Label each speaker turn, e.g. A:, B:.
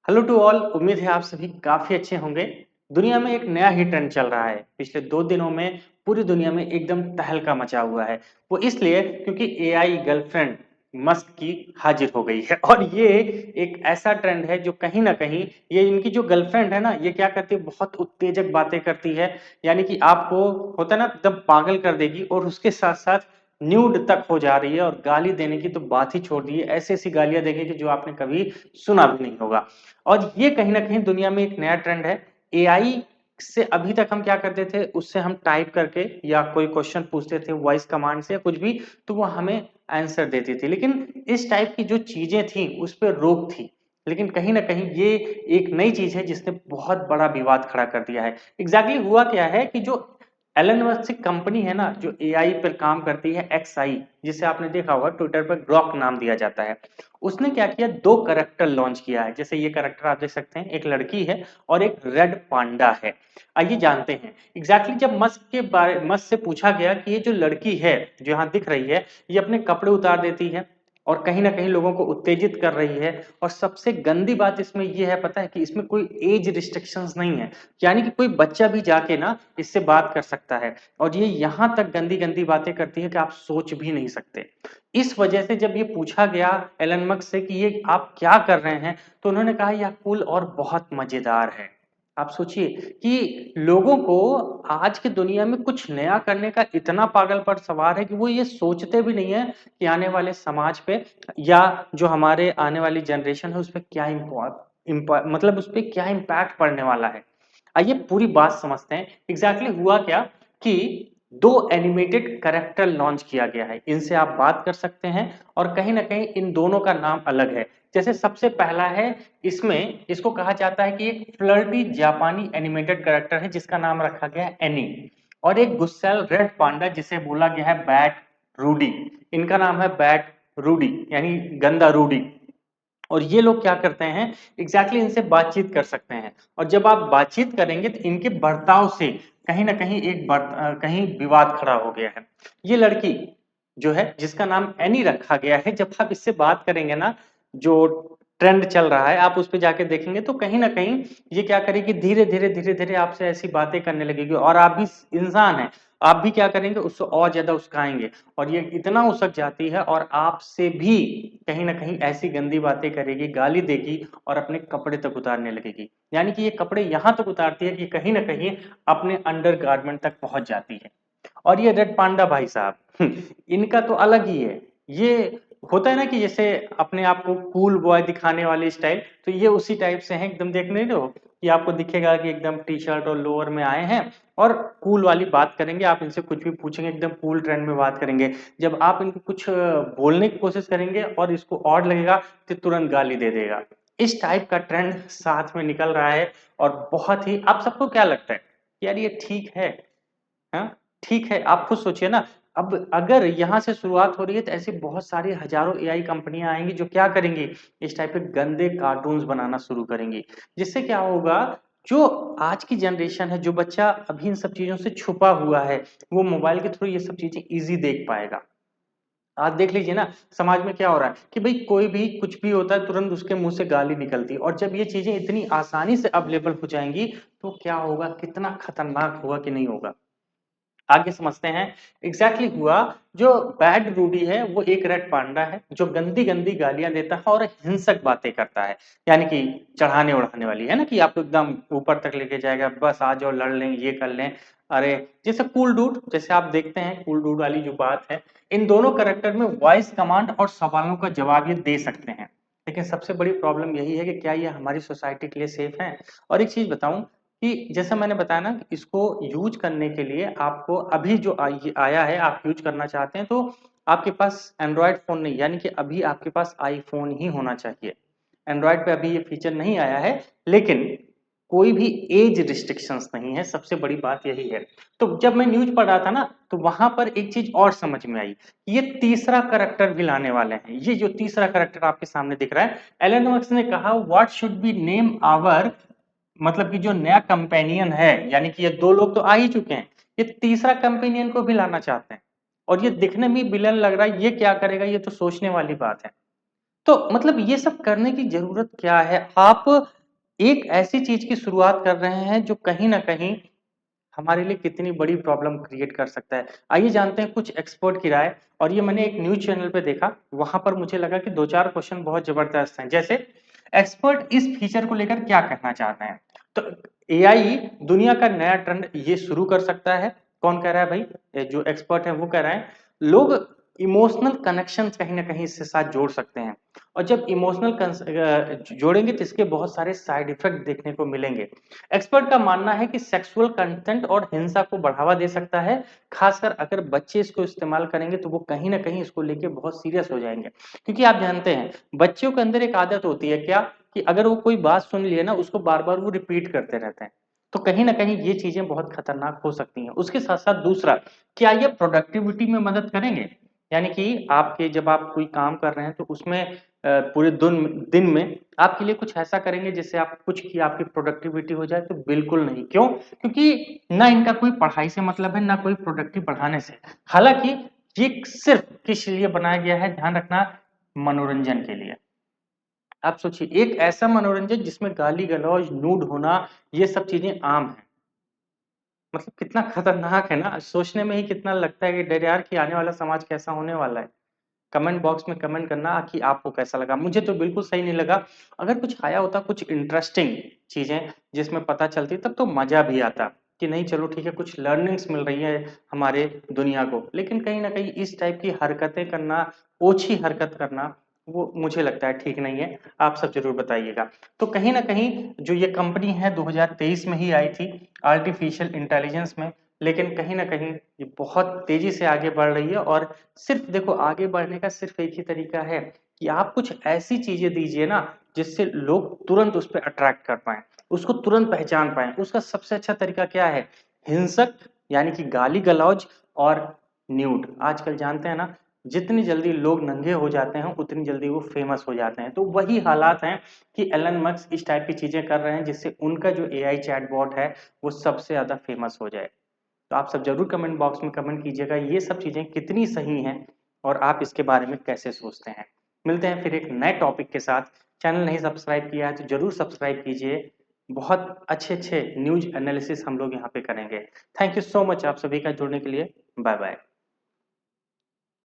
A: Hello to all. उम्मीद है आप सभी काफी अच्छे होंगे। दुनिया में एक नया ही ट्रेंड चल रहा है। पिछले 2 दिनों में पूरी दुनिया में एकदम तहलका मचा हुआ है। वो इसलिए क्योंकि एआई गर्लफ्रेंड मस्क की हाजिर हो गई है और ये एक ऐसा ट्रेंड है जो कहीं ना कहीं ये इनकी जो गर्लफ्रेंड है ना, ये क्या करती है, बहुत उत्तेजक बातें करती है। यानी कि आपको होता है ना, एकदम पागल कर देगी और उसके साथ साथ न्यूड तक हो जा रही है। और गाली देने की तो बात ही छोड़ दी है, ऐसी ऐसी गालियां देंगे कि जो आपने कभी सुना भी नहीं होगा। और ये कहीं ना कहीं दुनिया में एक नया ट्रेंड है। एआई से अभी तक हम क्या करते थे, उससे हम टाइप करके या कोई क्वेश्चन पूछते थे वॉइस कमांड से या कुछ भी, तो वो हमें आंसर देती थी। लेकिन इस टाइप की जो चीजें थी उस पर रोक थी। लेकिन कहीं ना कहीं ये एक नई चीज है जिसने बहुत बड़ा विवाद खड़ा कर दिया है। एग्जैक्टली हुआ क्या है कि जो एलन मस्क की कंपनी है ना, जो एआई पर काम करती है, एक्सआई, जिसे आपने देखा होगा ट्विटर पर ग्रॉक नाम दिया जाता है, उसने क्या किया, 2 करैक्टर लॉन्च किया है। जैसे ये करैक्टर आप देख सकते हैं, एक लड़की है और एक रेड पांडा है। आइए जानते हैं एग्जैक्टली। जब मस्क से पूछा गया कि ये जो लड़की है जो यहाँ दिख रही है, ये अपने कपड़े उतार देती है और कहीं ना कहीं लोगों को उत्तेजित कर रही है। और सबसे गंदी बात इसमें ये है, पता है, कि इसमें कोई एज रिस्ट्रिक्शंस नहीं है। यानी कि कोई बच्चा भी जाके ना इससे बात कर सकता है। और ये यहां तक गंदी गंदी बातें करती है कि आप सोच भी नहीं सकते। इस वजह से जब ये पूछा गया एलन मस्क से कि ये आप क्या कर रहे हैं, तो उन्होंने कहा यह कूल और बहुत मजेदार है। आप सोचिए कि लोगों को आज की दुनिया में कुछ नया करने का इतना पागलपन सवार है कि वो ये सोचते भी नहीं है कि आने वाले समाज पे या जो हमारे आने वाली जनरेशन है उस पर क्या मतलब उस पर क्या इम्पैक्ट पड़ने वाला है। आइए पूरी बात समझते हैं। एग्जैक्टली हुआ क्या कि 2 एनिमेटेड कैरेक्टर लॉन्च किया गया है, इनसे आप बात कर सकते हैं। और कहीं ना कहीं इन दोनों का नाम अलग है। जैसे सबसे पहला है, इसमें इसको कहा जाता है कि एक फ्लर्टी जापानी एनिमेटेड कैरेक्टर है जिसका नाम रखा गया है एनी। और एक गुस्सैल रेड पांडा जिसे बोला गया है बैट रूडी। इनका नाम है बैट रूडी, यानी गंदा रूडी। और ये लोग क्या करते हैं, इनसे बातचीत कर सकते हैं। और जब आप बातचीत करेंगे तो इनके बर्ताव से कहीं ना कहीं कहीं विवाद खड़ा हो गया है। ये लड़की जो है जिसका नाम एनी रखा गया है, जब आप इससे बात करेंगे ना, जो ट्रेंड चल रहा है आप उस पर जाके देखेंगे तो कहीं ना कहीं ये क्या करेगी, धीरे धीरे आपसे ऐसी बातें करने लगेगी। और आप भी इंसान हैं, आप भी क्या करेंगे, उससे और ज्यादा उस्काएंगे। और ये इतना उसक जाती है और आपसे भी कहीं ना कहीं ऐसी गंदी बातें करेगी, गाली देगी और अपने कपड़े तक उतारने लगेगी। यानी कि ये कपड़े यहां तक उतारती है कि कहीं ना कहीं अपने अंडर गारमेंट तक पहुंच जाती है। और ये रेड पांडा भाई साहब इनका तो अलग ही है। ये होता है ना कि जैसे अपने आप को कूल बॉय दिखाने वाली स्टाइल, तो ये उसी टाइप से हैं। एकदम देख रहे हो कि आपको दिखेगा कि एकदम टी शर्ट और लोअर में आए हैं और कूल वाली बात करेंगे। आप इनसे कुछ भी पूछेंगे एकदम कूल ट्रेंड में बात करेंगे। जब आप इनको कुछ बोलने की कोशिश करेंगे और इसको ऑड लगेगा तो तुरंत गाली दे देगा। इस टाइप का ट्रेंड साथ में निकल रहा है। और बहुत ही, आप सबको क्या लगता है कि यार ये ठीक है? हाँ, ठीक है, आप खुद सोचिए ना। अब अगर यहाँ से शुरुआत हो रही है तो ऐसी बहुत सारी हजारों एआई कंपनियां आएंगी जो क्या करेंगी, इस टाइप के गंदे कार्टून्स बनाना शुरू करेंगी। जिससे क्या होगा, जो आज की जनरेशन है, जो बच्चा अभी इन सब चीजों से छुपा हुआ है, वो मोबाइल के थ्रू ये सब चीजें इजी देख पाएगा। आज देख लीजिए ना, समाज में क्या हो रहा है कि भाई कोई भी कुछ भी होता है तुरंत उसके मुंह से गाली निकलती है। और जब ये चीजें इतनी आसानी से अवेलेबल हो जाएंगी तो क्या होगा, कितना खतरनाक होगा कि नहीं होगा। आगे समझते हैं। हुआ, जो बैड रूडी है वो एक रेड पांडा है जो गंदी गंदी गालियां देता है और हिंसक बातें करता है। यानी कि चढ़ाने उड़ाने वाली है ना, कि आपको एकदम ऊपर तक लेके जाएगा, बस आ जाओ लड़ लें, ये कर लें। अरे, जैसे कूल डूड, जैसे आप देखते हैं कूल डूड वाली जो बात है, इन दोनों करेक्टर में वॉइस कमांड और सवालों का जवाब ये दे सकते हैं। लेकिन सबसे बड़ी प्रॉब्लम यही है कि क्या ये हमारी सोसाइटी के लिए सेफ है। और एक चीज बताऊं कि जैसा मैंने बताया ना कि इसको यूज करने के लिए आपको अभी जो आया है, आप यूज करना चाहते हैं तो आपके पास एंड्रॉयड फोन नहीं, यानी कि अभी आपके पास आईफोन ही होना चाहिए। एंड्रॉयड पे अभी ये फीचर नहीं आया है। लेकिन कोई भी एज रिस्ट्रिक्शंस नहीं है, सबसे बड़ी बात यही है। तो जब मैं न्यूज पढ़ रहा था ना, तो वहां पर एक चीज और समझ में आई, ये तीसरा करेक्टर भी लाने वाले हैं। ये जो तीसरा करेक्टर आपके सामने दिख रहा है, एलन मस्क ने कहा what should be name our, मतलब कि जो नया कंपेनियन है, यानी कि ये 2 लोग तो आ ही चुके हैं, ये तीसरा कंपेनियन को भी लाना चाहते हैं। और ये दिखने में विलन लग रहा है, ये क्या करेगा, ये तो सोचने वाली बात है। तो मतलब ये सब करने की ज़रूरत क्या है? आप एक ऐसी चीज़ की शुरुआत कर रहे हैं जो कहीं न कहीं हमारे लिए कितनी बड़ी प्रॉब्लम क्रिएट कर सकता है। आइए जानते हैं कुछ एक्सपर्ट की राय और ये मैंने एक न्यूज़ चैनल पे देखा, वहाँ पर मुझे लगा कि 2-4 क्वेश्चन बहुत ज़बरदस्त हैं। जैसे एक्सपर्ट इस फीचर को लेकर क्या कहना चाहते हैं? तो एआई दुनिया का नया ट्रेंड ये शुरू कर सकता है। कौन कह रहा है भाई? ये जो एक्सपर्ट है वो कह रहे हैं। लोग इमोशनल कनेक्शंस कहीं न कहीं इससे साथ जोड़ सकते हैं और जब इमोशनल जोड़ेंगे तो इसके बहुत सारे साइड इफेक्ट देखने को मिलेंगे। एक्सपर्ट का मानना है कि सेक्सुअल कंटेंट और हिंसा को बढ़ावा दे सकता है, खासकर अगर बच्चे इसको इस्तेमाल करेंगे तो वो कहीं न कहीं इसको लेके बहुत सीरियस हो जाएँगे। क्योंकि आप जानते हैं, बच्चों के अंदर एक आदत होती है क्या कि अगर वो कोई बात सुन लिए ना, उसको बार-बार वो रिपीट करते रहते हैं। तो कहीं न कहीं ये चीज़ें बहुत खतरनाक हो सकती हैं। उसके साथ-साथ दूसरा, क्या ये प्रोडक्टिविटी में मदद करेंगे? यानी कि आपके जब आप कोई काम कर रहे हैं तो उसमें पूरे दिन में आपके लिए कुछ ऐसा करेंगे जिससे आप कुछ की आपकी प्रोडक्टिविटी हो जाए? तो बिल्कुल नहीं। क्यों? क्योंकि ना इनका कोई पढ़ाई से मतलब है, ना कोई प्रोडक्टिव बढ़ाने से। हालाँकि ये सिर्फ़ किस लिए बनाया गया है, ध्यान रखना, मनोरंजन के लिए। आप सोचिए, एक ऐसा मनोरंजन जिसमें गाली-गलौज, न्यूड होना, ये सब चीज़ें आम हैं। मतलब कितना खतरनाक है ना, सोचने में ही कितना लगता है कि डर यार कि आने वाला समाज कैसा होने वाला है। कमेंट बॉक्स में कमेंट करना कि आपको कैसा लगा। मुझे तो बिल्कुल सही नहीं लगा। अगर कुछ आया होता कुछ इंटरेस्टिंग चीज़ें जिसमें पता चलती तब तो मज़ा भी आता कि नहीं चलो ठीक है कुछ लर्निंग्स मिल रही है हमारे दुनिया को। लेकिन कहीं न कहीं इस टाइप की हरकतें करना, ओछी हरकत करना वो मुझे लगता है ठीक नहीं है। आप सब ज़रूर बताइएगा। तो कहीं न कहीं जो ये कंपनी है 2023 में ही आई थी आर्टिफ़िशियल इंटेलिजेंस में। लेकिन कहीं न कहीं ये बहुत तेज़ी से आगे बढ़ रही है और सिर्फ़ देखो आगे बढ़ने का सिर्फ़ एक ही तरीका है कि आप कुछ ऐसी चीज़ें दीजिए ना जिससे लोग तुरंत उस पे अट्रैक्ट कर पाएँ, उसको तुरंत पहचान पाएँ। उसका सबसे अच्छा तरीका क्या है? हिंसक यानी कि गाली-गलौज और न्यूड। आजकल जानते हैं ना जितनी जल्दी लोग नंगे हो जाते हैं उतनी जल्दी वो फ़ेमस हो जाते हैं। तो वही हालात हैं कि एलन मस्क इस टाइप की चीज़ें कर रहे हैं जिससे उनका जो एआई चैटबॉट है वो सबसे ज़्यादा फ़ेमस हो जाए। तो आप सब ज़रूर कमेंट बॉक्स में कमेंट कीजिएगा ये सब चीज़ें कितनी सही हैं और आप इसके बारे में कैसे सोचते हैं। मिलते हैं फिर एक नए टॉपिक के साथ। चैनल नहीं सब्सक्राइब किया है तो ज़रूर सब्सक्राइब कीजिए। बहुत अच्छे-अच्छे न्यूज़ एनालिसिस हम लोग यहाँ पे करेंगे। थैंक यू सो मच आप सभी का जुड़ने के लिए। Bye bye.